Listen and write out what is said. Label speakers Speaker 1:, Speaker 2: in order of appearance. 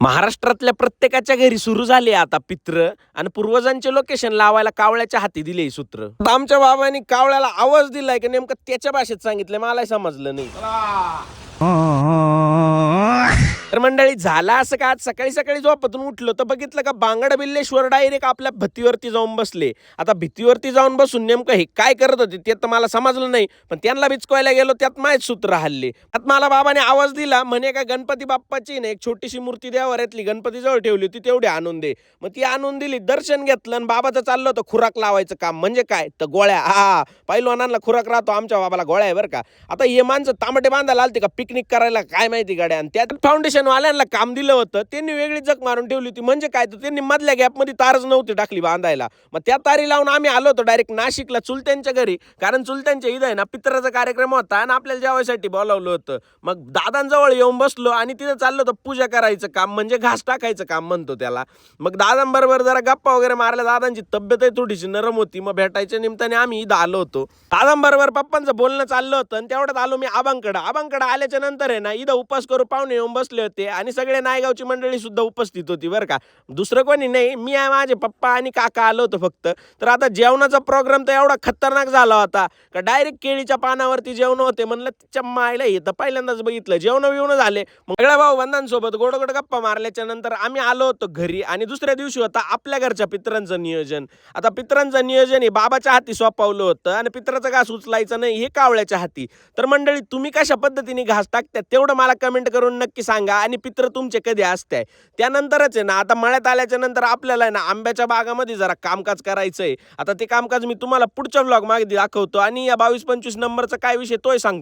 Speaker 1: महाराष्ट्रातल्या प्रत्येकाच्या घरी सुरू झाले आता पित्र आणि पूर्वजांचे लोकेशन लावायला कावळ्याच्या हाती दिले ही सूत्र. आता आमच्या बाबांनी कावळ्याला आवाज दिलाय की नेमकं त्याच्या भाषेत सांगितलंय मलाही समजलं नाही. तर मंडळी झाला असं का, आज सकाळी सकाळी झोपेतून उठलो तर बघितलं का बांगड बिल्लेश्वर डायरेक्ट आपल्या भीतीवरती जाऊन बसले. आता भीतीवरती जाऊन बसून नेमकं हे काय करत होते ते तर मला समजलं नाही, पण त्यांना बिचकवायला गेलो त्यात माहीत सूत्र हल्ले. त्यात मला बाबाने आवाज दिला म्हणे का गणपती बाप्पाची ना एक छोटीशी मूर्ती देवाऱ्यातली गणपती जवळ ठेवली होती तेवढी आणून दे. मग ती आणून दिली, दर्शन घेतलं आणि बाबाचं चाललं होतं खुराक लावायचं काम. म्हणजे काय तर गोळ्या, हा पैलवानांना खुराक राहतो, आमच्या बाबाला गोळ्या आहे बरं का. आता हे माणसं तांबटे बांधायला आलते का पिकनिक करायला काय माहिती गाड्या. आणि त्यात फाउंडेशन वाल्यांना काम दिलं होतं, त्यांनी वेगळी जग मारून ठेवली होती. म्हणजे काय तर त्यांनी मधल्या गॅपमध्ये तारच नव्हती टाकली बांधायला. मग त्या तारी लावून आम्ही आलो होतो डायरेक्ट नाशिकला चुलत्यांच्या घरी, कारण चुलत्यांच्या इथं आहे ना पित्राचा कार्यक्रम होता आणि आपल्याला जेवायसाठी बोलावलं होतं. मग दादांजवळ येऊन बसलो आणि तिथं चाललं होतं पूजा करायचं काम, म्हणजे घास टाकायचं काम म्हणतो त्याला. मग दादांबरोबर जरा गप्पा वगैरे मारल्या, दादांची तब्येतही थोडीशी नरम होती. मग भेटायच्या निमित्ताने आम्ही इथं आलो होतो. दादांबरोबर पप्पांचं बोलणं चाललं होतं आणि तेवढ्यात आलो मी आबांकडे आल्याच्या नंतर आहे ना इथं उपास करू पाहुणे येऊन बसले होते आणि सगळे नायगावची मंडळी सुद्धा उपस्थित होती बरं का. दुसरं कोणी नाही, मी आहे, माझे पप्पा आणि काका आलो होतो फक्त. तर आता जेवणाचा प्रोग्राम तर एवढा खतरनाक झाला होता का डायरेक्ट केळीच्या पानावरती जेवण होते. म्हणलं तिच्या मायला येतं, पहिल्यांदाच बघितलं. जेवण झाले, मग सगळ्या भाऊ बंधांसोबत गोड गोड गप्पा मारल्याच्या नंतर आम्ही आलो होतो घरी. आणि दुसऱ्या दिवशी होता आपल्या घरच्या पित्रांचं नियोजन. आता पित्रांचं नियोजन हे बाबाच्या हाती सोपवलं होतं आणि पित्राचा घास उचलायचा नाही हे कावळ्याच्या हाती. तर मंडळी तुम्ही कशा पद्धतीने घास टाकतात तेवढं मला कमेंट करून नक्की सांगा. आणि पित्र तुमचे कधी असते त्यानंतरच आहे ना, आता मळ्यात आल्याच्या नंतर आपल्याला आहे ना आंब्याच्या बागामध्ये जरा कामकाज करायचंय. आता ते कामकाज मी तुम्हाला पुढच्या व्लॉग मागे दाखवतो आणि या 22-25 नंबरचा काय विषय तोय सांगतो.